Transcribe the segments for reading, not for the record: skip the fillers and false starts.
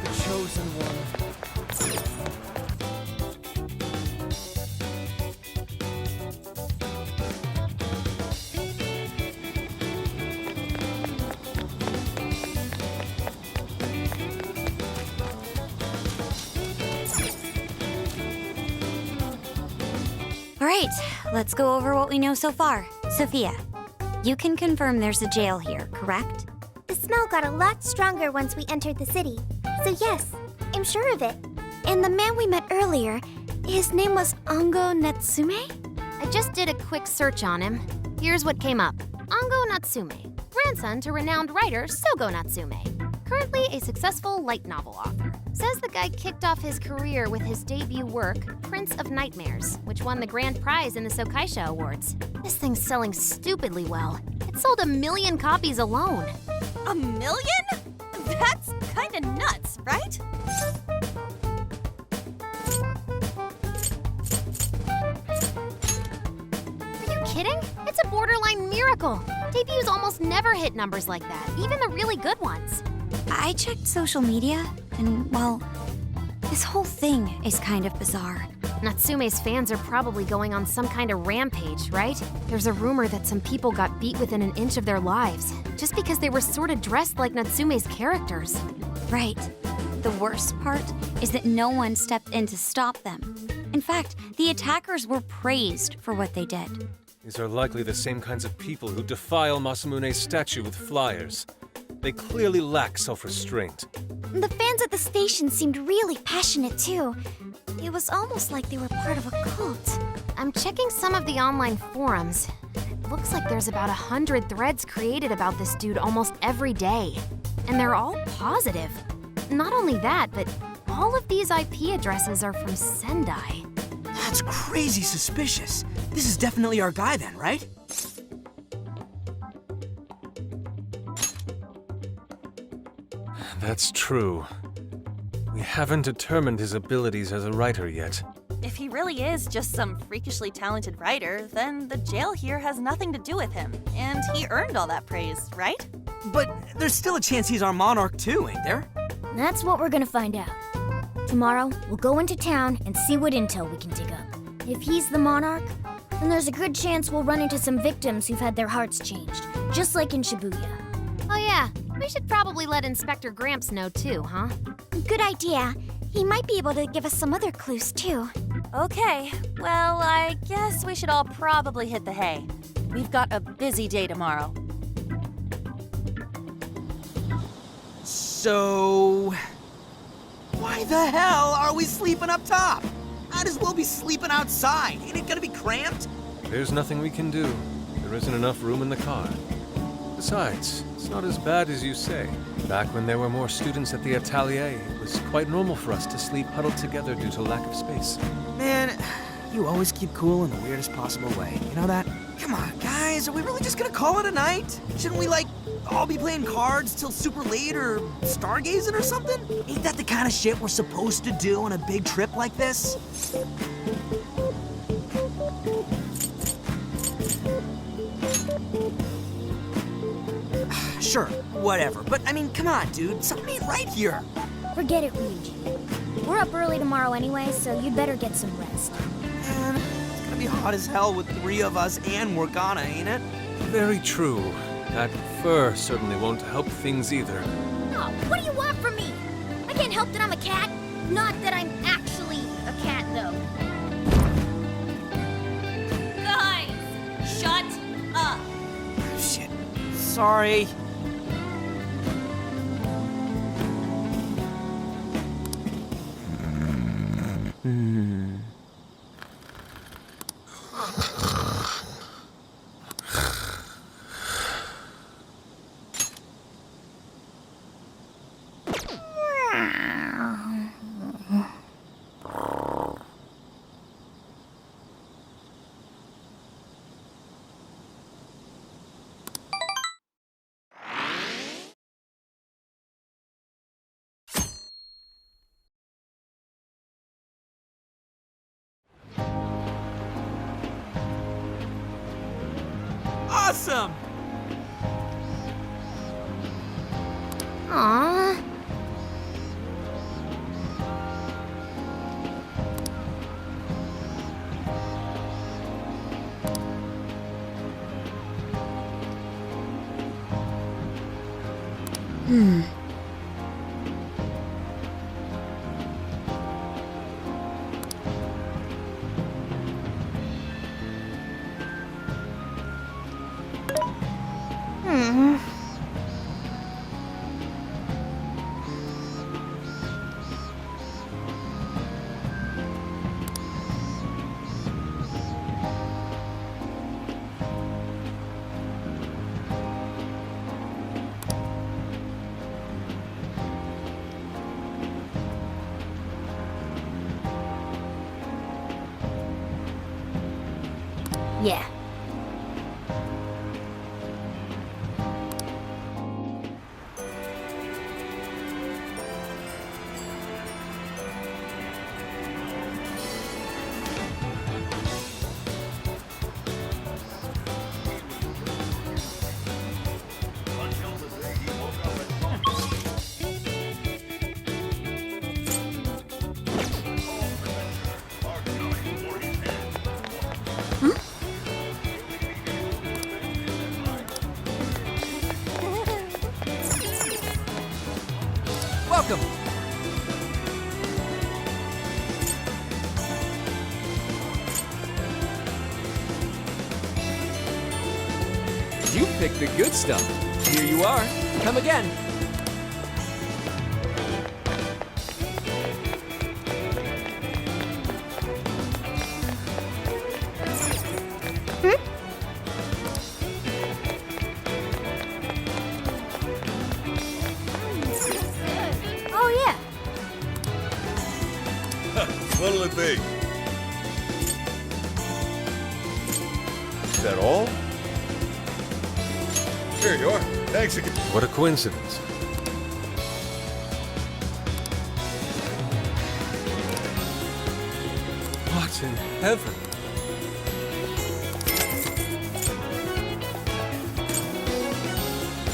is the chosen one. Alright, let's go over what we know so far. Sophia, you can confirm there's a jail here, correct? The smell got a lot stronger once we entered the city. So yes, I'm sure of it. And the man we met earlier, his name was Ango Natsume? I just did a quick search on him. Here's what came up. Ango Natsume, grandson to renowned writer Sogo Natsume. Currently a successful light novel author. Says the guy kicked off his career with his debut work, Prince of Nightmares, which won the grand prize in the Sokaisha Awards. This thing's selling stupidly well. It sold 1 million copies alone. 1 million? That's kinda nuts, right? Are you kidding? It's a borderline miracle. Debuts almost never hit numbers like that, even the really good ones. I checked social media, and, well, this whole thing is kind of bizarre. Natsume's fans are probably going on some kind of rampage, right? There's a rumor that some people got beat within an inch of their lives, just because they were sort of dressed like Natsume's characters. Right. The worst part is that no one stepped in to stop them. In fact, the attackers were praised for what they did. These are likely the same kinds of people who defile Masamune's statue with flyers. They clearly lack self-restraint. The fans at the station seemed really passionate too. It was almost like they were part of a cult. I'm checking some of the online forums. It looks like there's about 100 threads created about this dude almost every day. And they're all positive. Not only that, but all of these IP addresses are from Sendai. That's crazy suspicious. This is definitely our guy then, right? That's true. We haven't determined his abilities as a writer yet. If he really is just some freakishly talented writer, then the jail here has nothing to do with him. And he earned all that praise, right? But there's still a chance he's our monarch too, ain't there? That's what we're gonna find out. Tomorrow, we'll go into town and see what intel we can dig up. If he's the monarch, then there's a good chance we'll run into some victims who've had their hearts changed, just like in Shibuya. Oh yeah, we should probably let Inspector Gramps know too, huh? Good idea. He might be able to give us some other clues too. Okay, well, I guess we should all probably hit the hay. We've got a busy day tomorrow. So... why the hell are we sleeping up top? Might as well be sleeping outside. Ain't it gonna be cramped? There's nothing we can do. There isn't enough room in the car. Besides, it's not as bad as you say. Back when there were more students at the atelier, it was quite normal for us to sleep huddled together due to lack of space. Man, you always keep cool in the weirdest possible way. You know that? Come on, guys, are we really just gonna call it a night? Shouldn't we, like, all be playing cards till super late or stargazing or something? Ain't that the kind of shit we're supposed to do on a big trip like this? Sure, whatever. But, I mean, come on, dude. Something ain't right here. Forget it, Ryuji. We're up early tomorrow anyway, so you'd better get some rest. Man, it's gonna be hot as hell with 3 of us and Morgana, ain't it? Very true. That fur certainly won't help things either. Oh, what do you want from me? I can't help that I'm a cat. Not that I'm actually a cat, though. Guys, shut up. Shit. Sorry. Awesome! Aww. Yeah. Welcome. You picked the good stuff. Here you are. Come again. Oh, yeah. What'll it be? Is that all? Here you are. Thanks again. What a coincidence. What in heaven?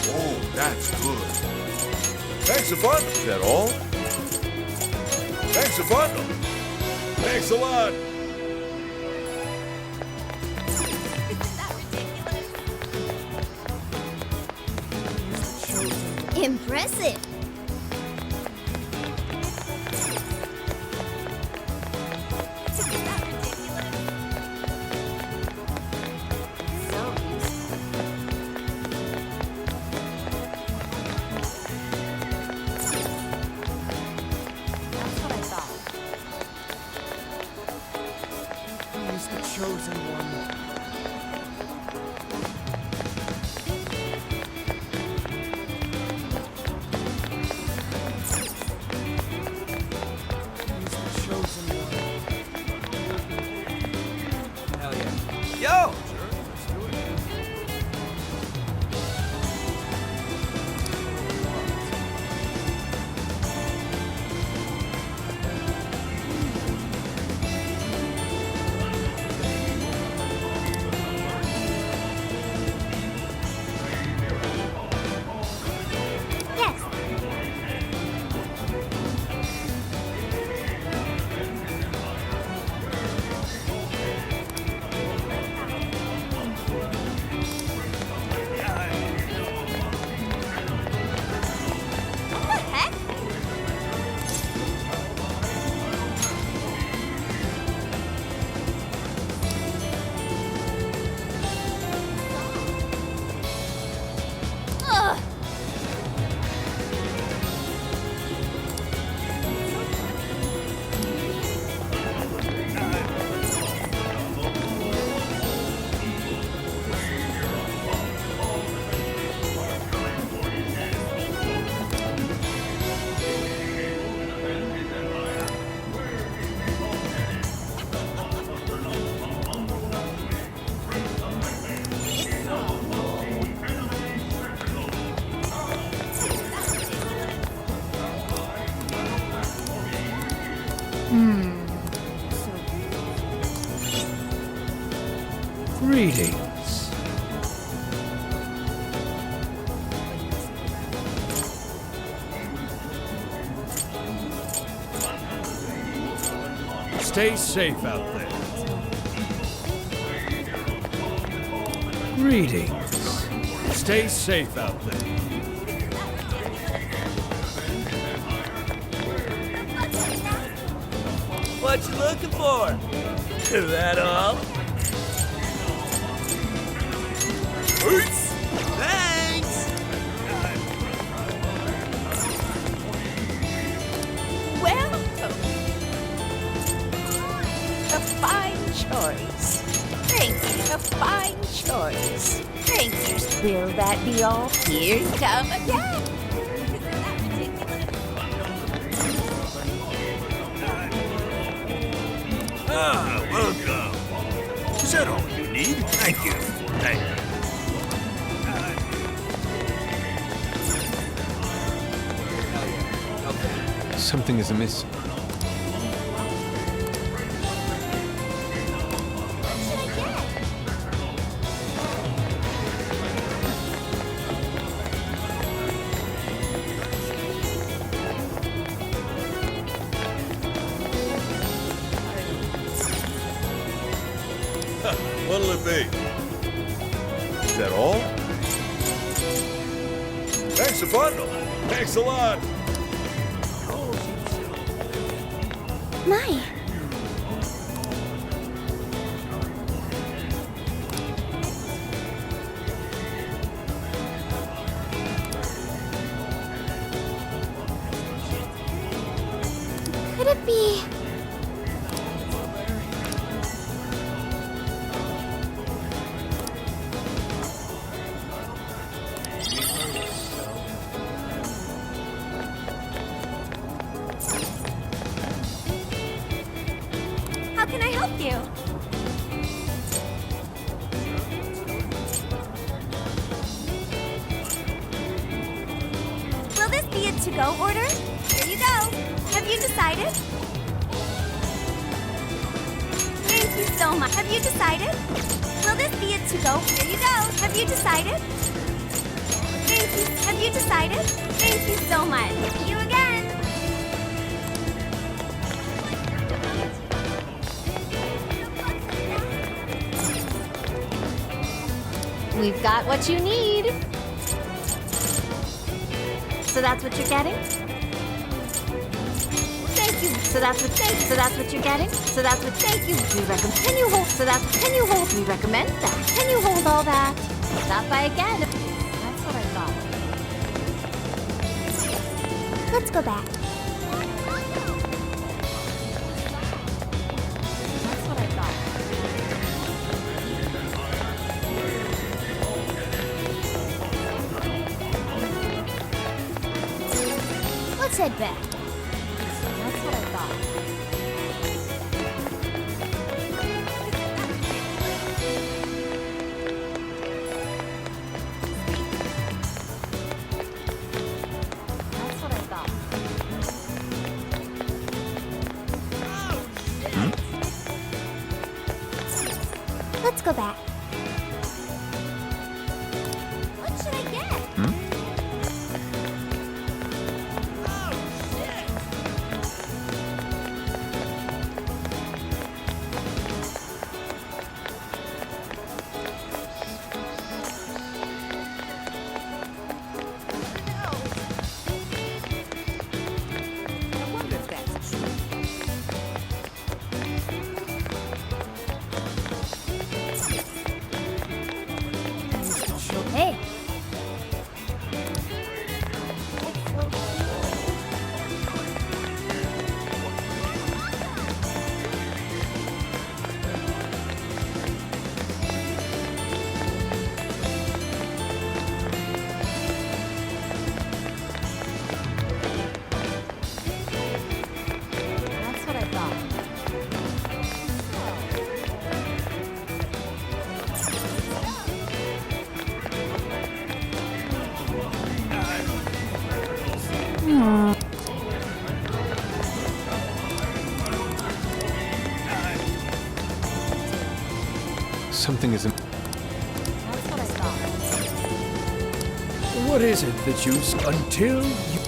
Oh, that's good. Thanks a bunch. Is that all? Thanks a bundle. Thanks a lot. Impressive. He's the chosen one. Hell yeah. Yo! Yes. Greetings. Stay safe out there. Greetings. Stay safe out there. what you looking for? Is that all? Thanks! Welcome. A fine choice. Thank you. A fine choice. Thank you. Will that be all? Here you come again. Ah, welcome. Is that all you need? Thank you. Thank you. Something is amiss. What'll it be? Is that all? Thanks a bundle. Thanks a lot. My. Could it be? How can I help you? Will this be a to-go order? Here you go. Have you decided? Thank you so much. Have you decided? Will this be a to-go? Here you go. Have you decided? Thank you. Have you decided? Thank you so much. See you again. We've got what you need. So that's what you're getting? Thank you. So that's what you're getting? So that's what thank you. We recommend can you hold we recommend that. Can you hold all that? Stop by again. That's what I thought. Let's go back. That's what I thought. Let's head back. That's what I thought. That's what I thought. Let's go back. What should I get? Hey. That's what I thought. Something is amiss. That's what I thought. What is it that you until you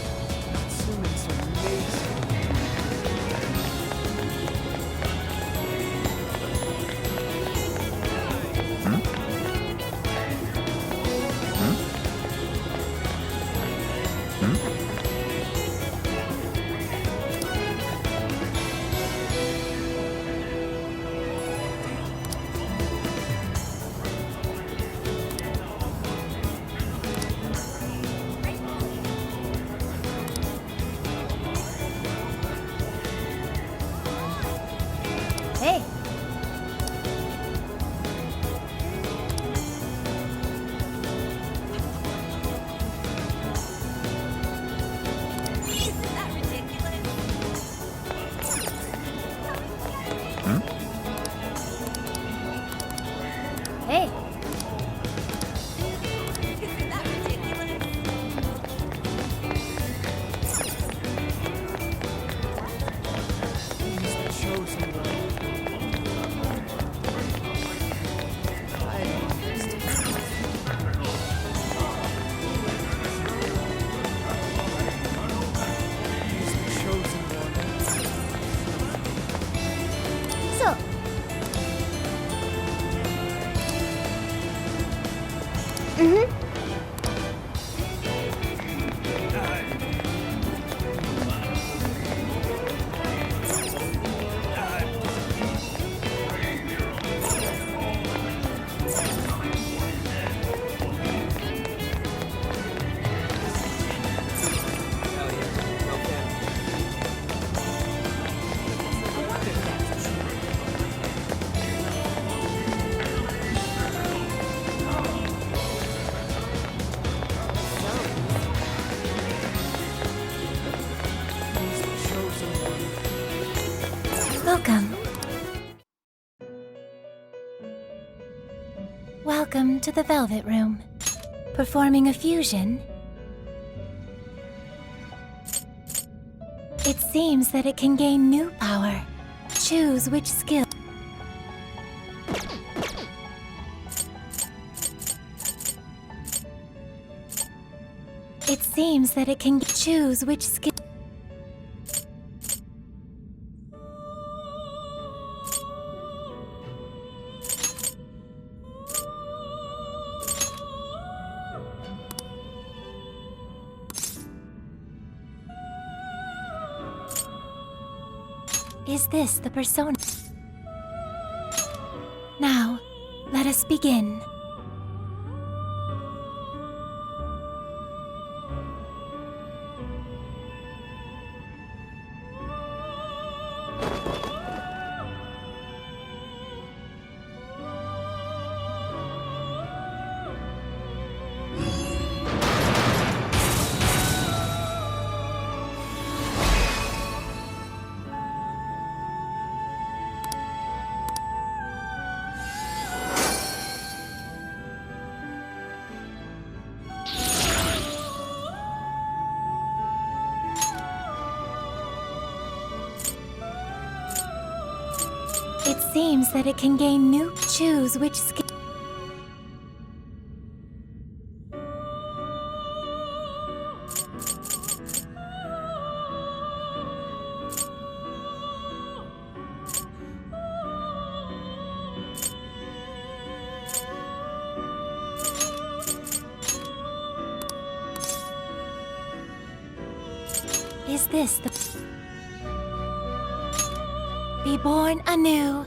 to the Velvet Room. Performing a fusion? It seems that it can gain new power. Choose which skill. It seems that it can choose which skill. Is this the persona? Now, let us begin. It seems that it can gain new. Choose which skill. Is this the... Be born anew.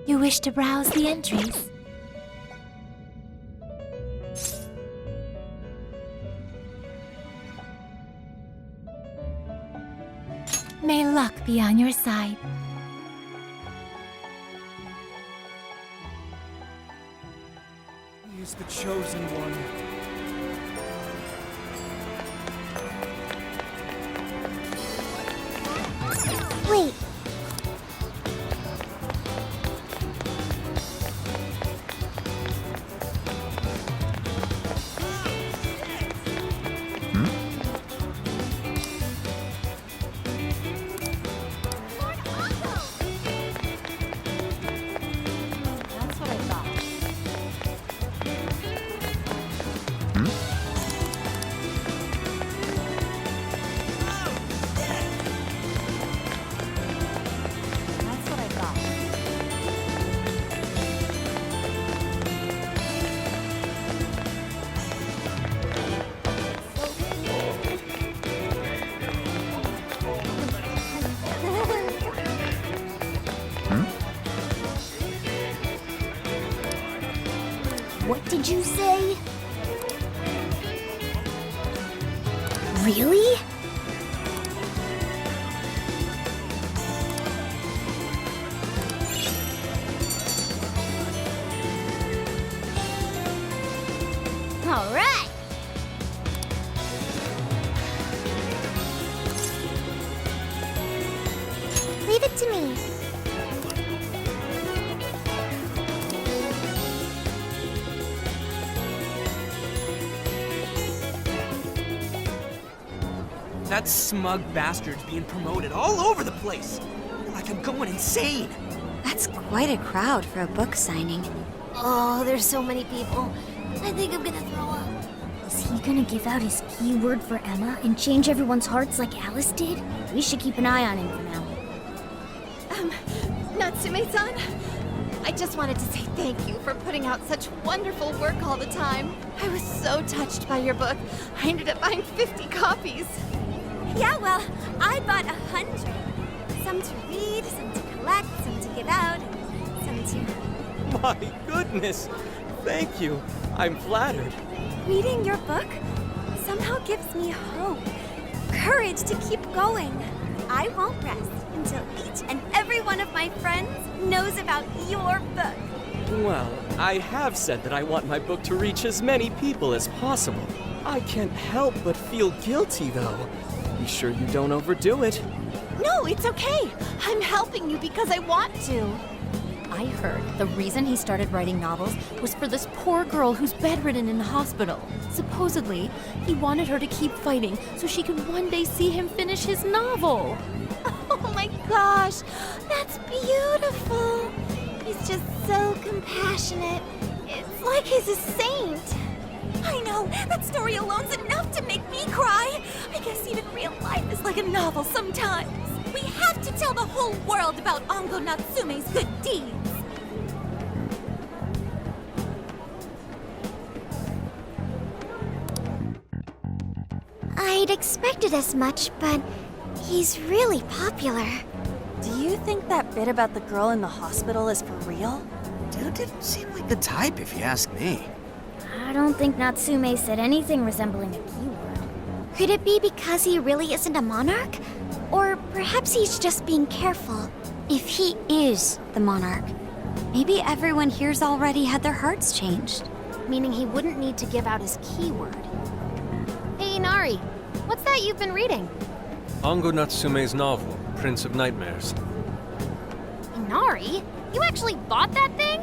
You wish to browse the entries? May luck be on your side. He is the chosen one. Wait. What did you say? Really? All right. Leave it to me. That smug bastard's being promoted all over the place. Like I'm going insane. That's quite a crowd for a book signing. Oh, there's so many people. I think I'm gonna throw up. Is he gonna give out his keyword for Emma and change everyone's hearts like Alice did? We should keep an eye on him for now. Natsume-san, I just wanted to say thank you for putting out such wonderful work all the time. I was so touched by your book. I ended up buying 50 copies. Yeah, well, I bought 100. Some to read, some to collect, some to give out, and some to... My goodness! Thank you. I'm flattered. Reading your book somehow gives me hope, courage to keep going. I won't rest until each and every one of my friends knows about your book. Well, I have said that I want my book to reach as many people as possible. I can't help but feel guilty, though. Be sure you don't overdo it. No, it's okay. I'm helping you because I want to. I heard the reason he started writing novels was for this poor girl who's bedridden in the hospital. Supposedly, he wanted her to keep fighting so she could one day see him finish his novel. Oh my gosh, that's beautiful. He's just so compassionate. It's like he's a saint. I know, that story alone's enough to make me cry. I guess even real life is like a novel sometimes. We have to tell the whole world about Ongo Natsume's good deeds. I'd expected as much, but he's really popular. Do you think that bit about the girl in the hospital is for real? Dude didn't seem like the type, if you ask me. I don't think Natsume said anything resembling a keyword. Could it be because he really isn't a monarch? Or perhaps he's just being careful. If he is the monarch, maybe everyone here's already had their hearts changed. Meaning he wouldn't need to give out his keyword. Hey, Inari, what's that you've been reading? Ongo Natsume's novel, Prince of Nightmares. Inari? You actually bought that thing?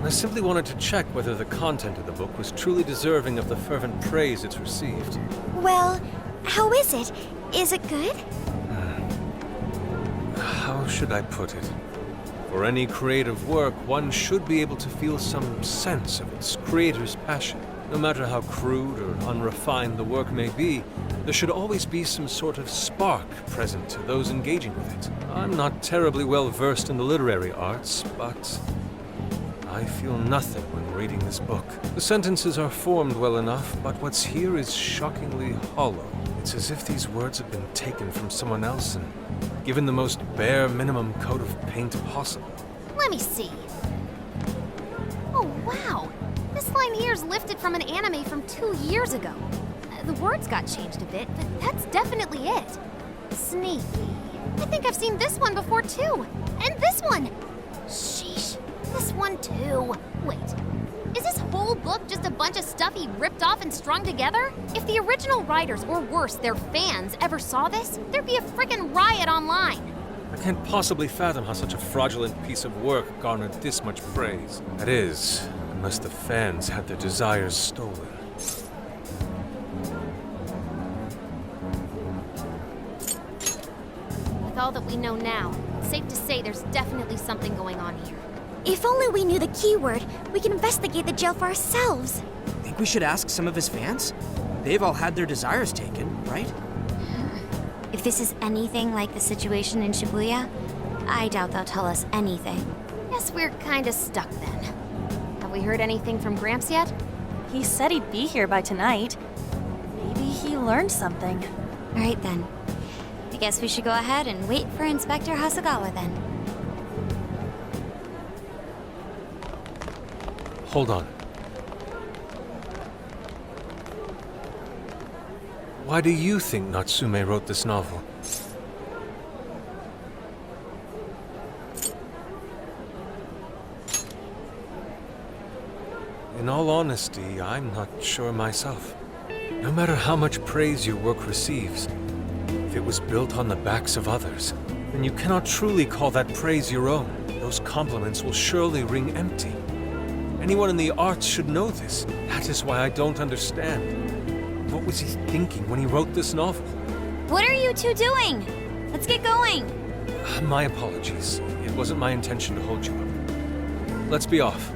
I simply wanted to check whether the content of the book was truly deserving of the fervent praise it's received. Well, how is it? Is it good? How should I put it? For any creative work, one should be able to feel some sense of its creator's passion. No matter how crude or unrefined the work may be, there should always be some sort of spark present to those engaging with it. I'm not terribly well versed in the literary arts, but I feel nothing when reading this book. The sentences are formed well enough, but what's here is shockingly hollow. It's as if these words have been taken from someone else and given the most bare minimum coat of paint possible. Let me see. Oh, wow. This line here is lifted from an anime from 2 years ago. The words got changed a bit, but that's definitely it. Sneaky. I think I've seen this one before, too. And this one! Sheesh. This one, too. Wait. Is this whole book just a bunch of stuff he ripped off and strung together? If the original writers, or worse, their fans, ever saw this, there'd be a frickin' riot online. I can't possibly fathom how such a fraudulent piece of work garnered this much praise. That is, unless the fans had their desires stolen. With all that we know now, it's safe to say there's definitely something going on here. If only we knew the keyword, we could investigate the jail for ourselves. Think we should ask some of his fans? They've all had their desires taken, right? If this is anything like the situation in Shibuya, I doubt they'll tell us anything. Guess we're kinda stuck then. Have we heard anything from Gramps yet? He said he'd be here by tonight. Maybe he learned something. All right then. I guess we should go ahead and wait for Inspector Hasagawa then. Hold on. Why do you think Natsume wrote this novel? In all honesty, I'm not sure myself. No matter how much praise your work receives, if it was built on the backs of others, then you cannot truly call that praise your own. Those compliments will surely ring empty. Anyone in the arts should know this. That is why I don't understand. What was he thinking when he wrote this novel? What are you two doing? Let's get going. My apologies. It wasn't my intention to hold you up. Let's be off.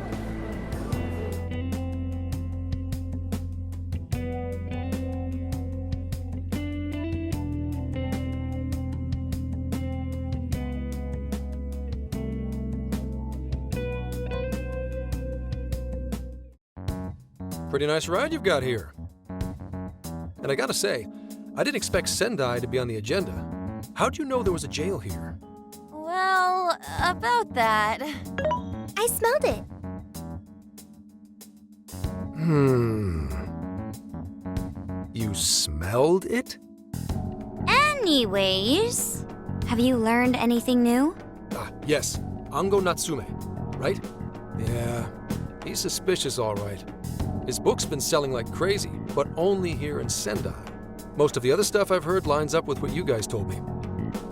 Pretty nice ride you've got here. And I gotta say, I didn't expect Sendai to be on the agenda. How'd you know there was a jail here? Well, about that. I smelled it. You smelled it? Anyways, have you learned anything new? Yes. Ango Natsume, right? Yeah, he's suspicious, all right. His book's been selling like crazy, but only here in Sendai. Most of the other stuff I've heard lines up with what you guys told me.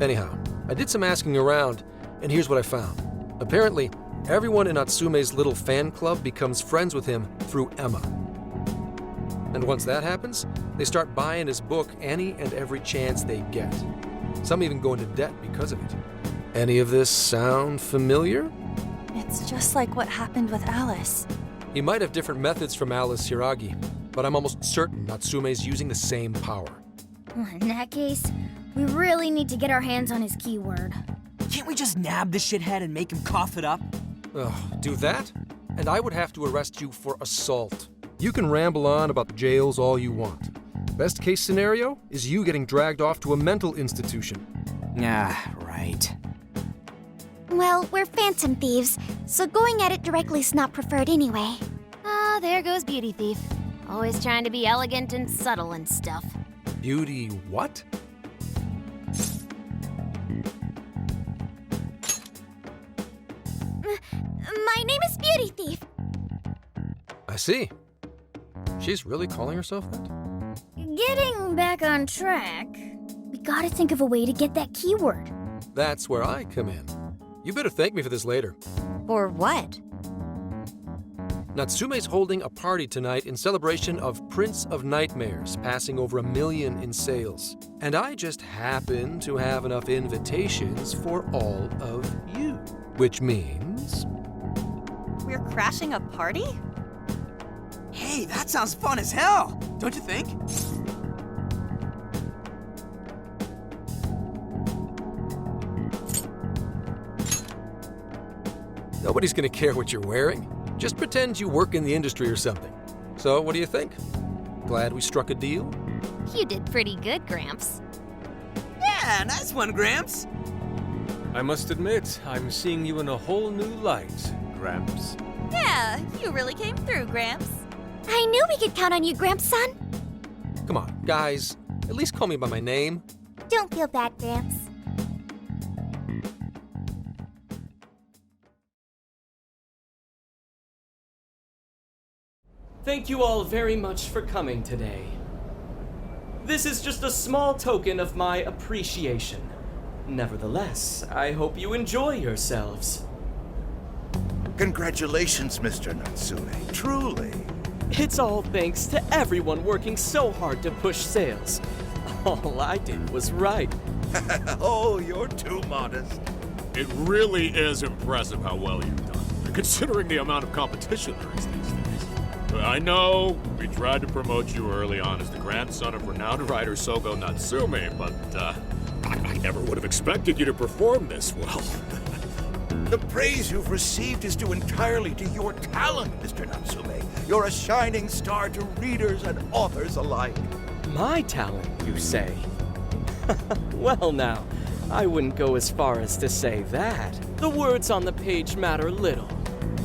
Anyhow, I did some asking around, and here's what I found. Apparently, everyone in Natsume's little fan club becomes friends with him through Emma. And once that happens, they start buying his book any and every chance they get. Some even go into debt because of it. Any of this sound familiar? It's just like what happened with Alice. He might have different methods from Alice Hiragi, but I'm almost certain Natsume's using the same power. In that case, we really need to get our hands on his keyword. Can't we just nab the shithead and make him cough it up? Do that? And I would have to arrest you for assault. You can ramble on about the jails all you want. Best case scenario is you getting dragged off to a mental institution. Right. Well, we're phantom thieves, so going at it directly's not preferred anyway. Ah, there goes Beauty Thief. Always trying to be elegant and subtle and stuff. Beauty what? My name is Beauty Thief. I see. She's really calling herself that? Getting back on track, we gotta think of a way to get that keyword. That's where I come in. You better thank me for this later. Or what? Natsume's holding a party tonight in celebration of Prince of Nightmares passing over 1 million in sales. And I just happen to have enough invitations for all of you. Which means... We're crashing a party? Hey, that sounds fun as hell, don't you think? Nobody's gonna care what you're wearing. Just pretend you work in the industry or something. So, what do you think? Glad we struck a deal? You did pretty good, Gramps. Yeah, nice one, Gramps. I must admit, I'm seeing you in a whole new light, Gramps. Yeah, you really came through, Gramps. I knew we could count on you, Gramps, son. Come on, guys. At least call me by my name. Don't feel bad, Gramps. Thank you all very much for coming today. This is just a small token of my appreciation. Nevertheless, I hope you enjoy yourselves. Congratulations, Mr. Natsume. Truly. It's all thanks to everyone working so hard to push sales. All I did was write. Oh, you're too modest. It really is impressive how well you've done, considering the amount of competition there is these days. I know we tried to promote you early on as the grandson of renowned writer Sogo Natsume, but I never would have expected you to perform this well. The praise you've received is due entirely to your talent, Mr. Natsume. You're a shining star to readers and authors alike. My talent, you say? Well now, I wouldn't go as far as to say that. The words on the page matter little.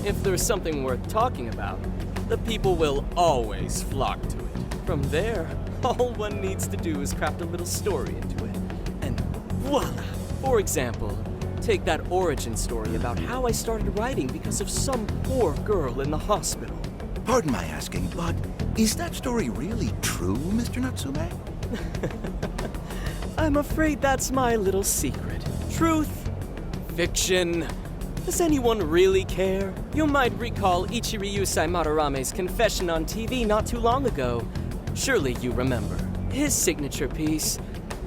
If there's something worth talking about, the people will always flock to it. From there, all one needs to do is craft a little story into it. And voila! For example, take that origin story about how I started writing because of some poor girl in the hospital. Pardon my asking, but is that story really true, Mr. Natsume? I'm afraid that's my little secret. Truth, fiction. Does anyone really care? You might recall Ichiryu Madarame's confession on TV not too long ago. Surely you remember. His signature piece.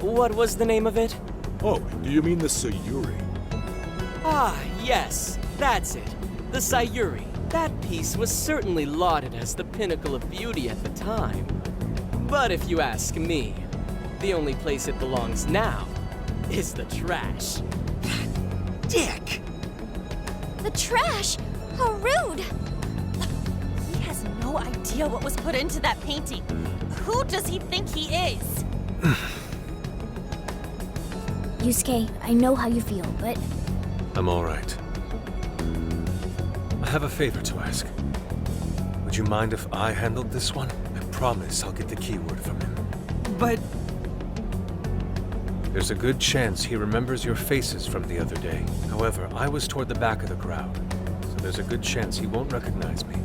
What was the name of it? Oh, do you mean the Sayuri? Ah, yes, that's it. The Sayuri. That piece was certainly lauded as the pinnacle of beauty at the time. But if you ask me, the only place it belongs now is the trash. Dick! The trash? How rude! He has no no idea what was put into that painting. Who does he think he is? Yusuke, I know how you feel, but I'm all right. I have a favor to ask. Would you mind if I handled this one? I promise I'll get the keyword from him. But There's a good chance he remembers your faces from the other day. However, I was toward the back of the crowd, so there's a good chance he won't recognize me.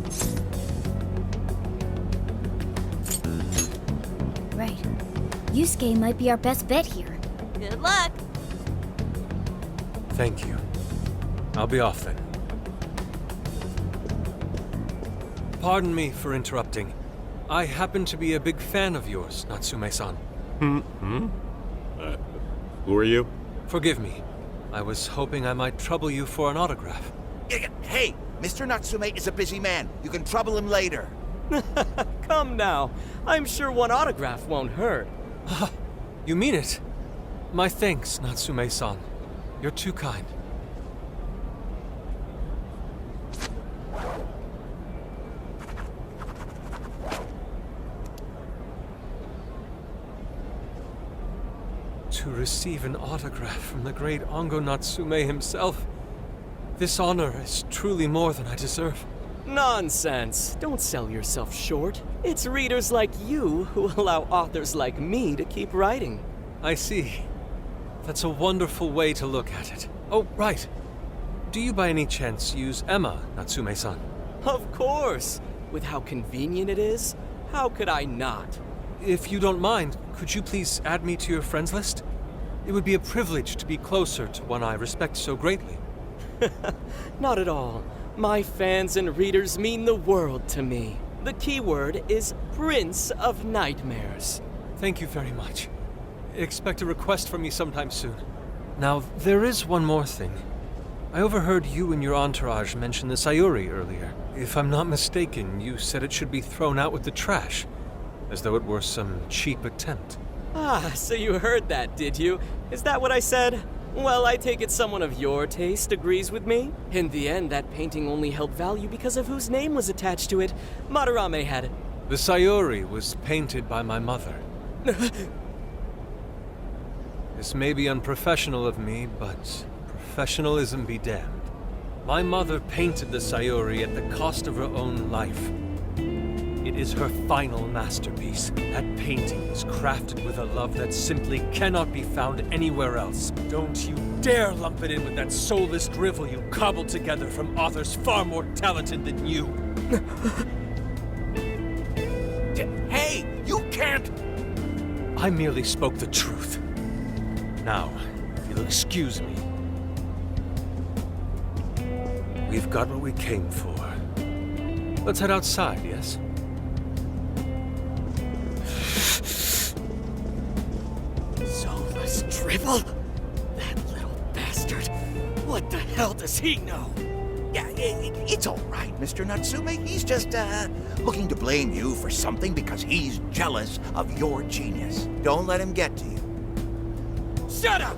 right. Yusuke might be our best bet here. Good luck. Thank you. I'll be off then. Pardon me for interrupting. I happen to be a big fan of yours, Natsume-san. Who are you? Forgive me. I was hoping I might trouble you for an autograph. Hey, Mr. Natsume is a busy man. You can trouble him later. Come now. I'm sure one autograph won't hurt. You mean it? My thanks, Natsume-san. You're too kind. To receive an autograph from the great Ongo Natsume himself. This honor is truly more than I deserve. Nonsense. Don't sell yourself short. It's readers like you who allow authors like me to keep writing. I see. That's a wonderful way to look at it. Oh, right. Do you by any chance use Emma, Natsume-san? Of course. With how convenient it is, how could I not? If you don't mind, could you please add me to your friends list? It would be a privilege to be closer to one I respect so greatly. Not at all. My fans and readers mean the world to me. The keyword is Prince of Nightmares. Thank you very much. Expect a request from me sometime soon. Now, there is one more thing. I overheard you and your entourage mention the Sayuri earlier. If I'm not mistaken, you said it should be thrown out with the trash, as though it were some cheap attempt. Ah, so you heard that, did you? Is that what I said? Well, I take it someone of your taste agrees with me. In the end, that painting only held value because of whose name was attached to it. Madarame had it. The Sayuri was painted by my mother. This may be unprofessional of me, but professionalism be damned. My mother painted the Sayuri at the cost of her own life. It is her final masterpiece. That painting is crafted with a love that simply cannot be found anywhere else. Don't you dare lump it in with that soulless drivel you cobbled together from authors far more talented than you. Hey, you can't! I merely spoke the truth. Now, if you'll excuse me. We've got what we came for. Let's head outside, yes? Soulless drivel? That little bastard. What the hell does he know? Yeah, it's all right, Mr. Natsume. He's just, looking to blame you for something because he's jealous of your genius. Don't let him get to you. Shut up!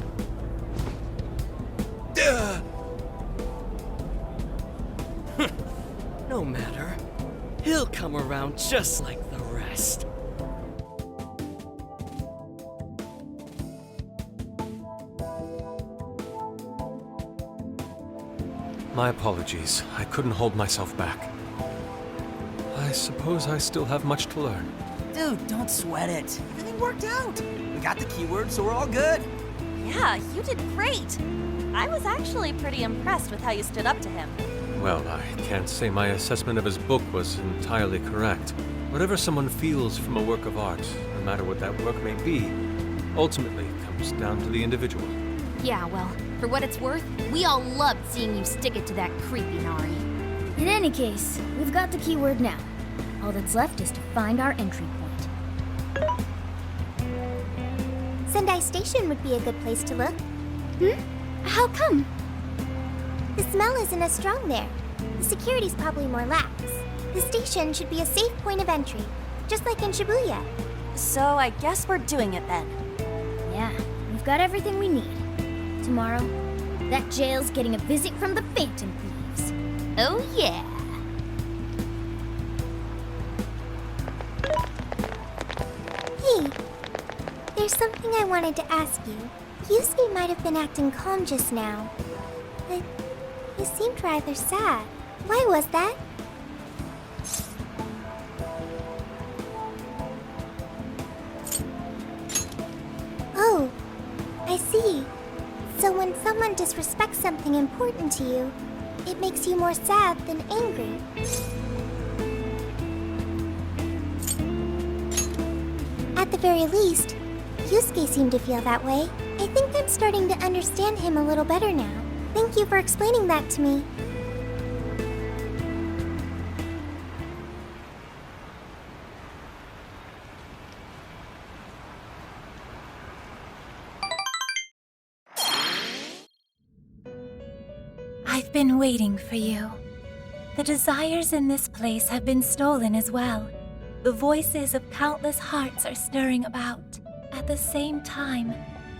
No matter. He'll come around just like the rest. My apologies. I couldn't hold myself back. I suppose I still have much to learn. dude, don't sweat it. Everything worked out. We got the keyword, so we're all good. Yeah, you did great. I was actually pretty impressed with how you stood up to him. Well, I can't say my assessment of his book was entirely correct. Whatever someone feels from a work of art, no matter what that work may be, ultimately comes down to the individual. Yeah, well, for what it's worth, we all loved seeing you stick it to that creepy Nari. In any case, we've got the keyword now. All that's left is to find our entry point. Sendai Station would be a good place to look. How come? The smell isn't as strong there. The security's probably more lax. The station should be a safe point of entry, just like in Shibuya. So I guess we're doing it then. Yeah, we've got everything we need. Tomorrow, that jail's getting a visit from the Phantom Thieves. Oh yeah. There's something I wanted to ask you. Yusuke might have been acting calm just now, but he seemed rather sad. Why was that? Oh, I see. So when someone disrespects something important to you, it makes you more sad than angry. At the very least, Yusuke seemed to feel that way. I think I'm starting to understand him a little better now. Thank you for explaining that to me. I've been waiting for you. The desires in this place have been stolen as well. The voices of countless hearts are stirring about. At the same time,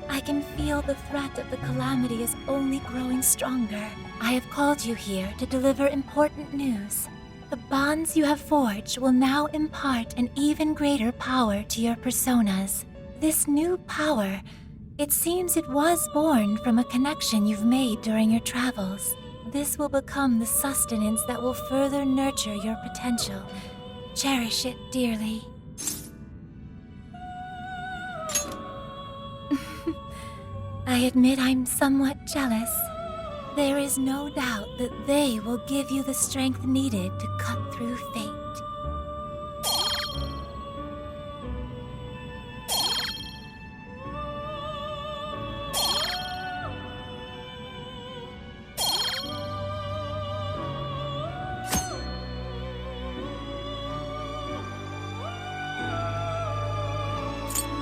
I can feel the threat of the calamity is only growing stronger. I have called you here to deliver important news. The bonds you have forged will now impart an even greater power to your personas. This new power, it seems it was born from a connection you've made during your travels. This will become the sustenance that will further nurture your potential. Cherish it dearly. I admit I'm somewhat jealous. There is no doubt that they will give you the strength needed to cut through fate.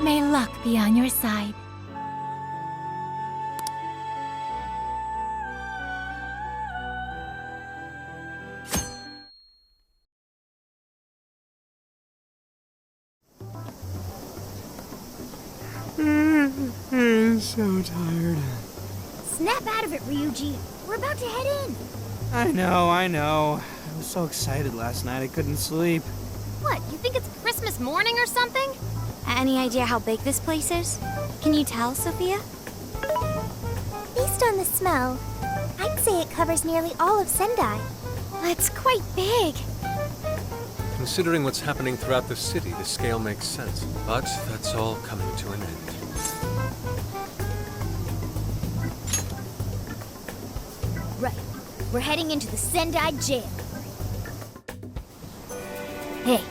May luck be on your side. I'm so tired. Snap out of it, Ryuji. We're about to head in. I know. I was so excited last night I couldn't sleep. What, you think it's Christmas morning or something? Any idea how big this place is? Can you tell, Sophia? Based on the smell, I'd say it covers nearly all of Sendai. It's quite big. Considering what's happening throughout the city, the scale makes sense. But that's all coming to an end. Right. We're heading into the Sendai jail. Hey,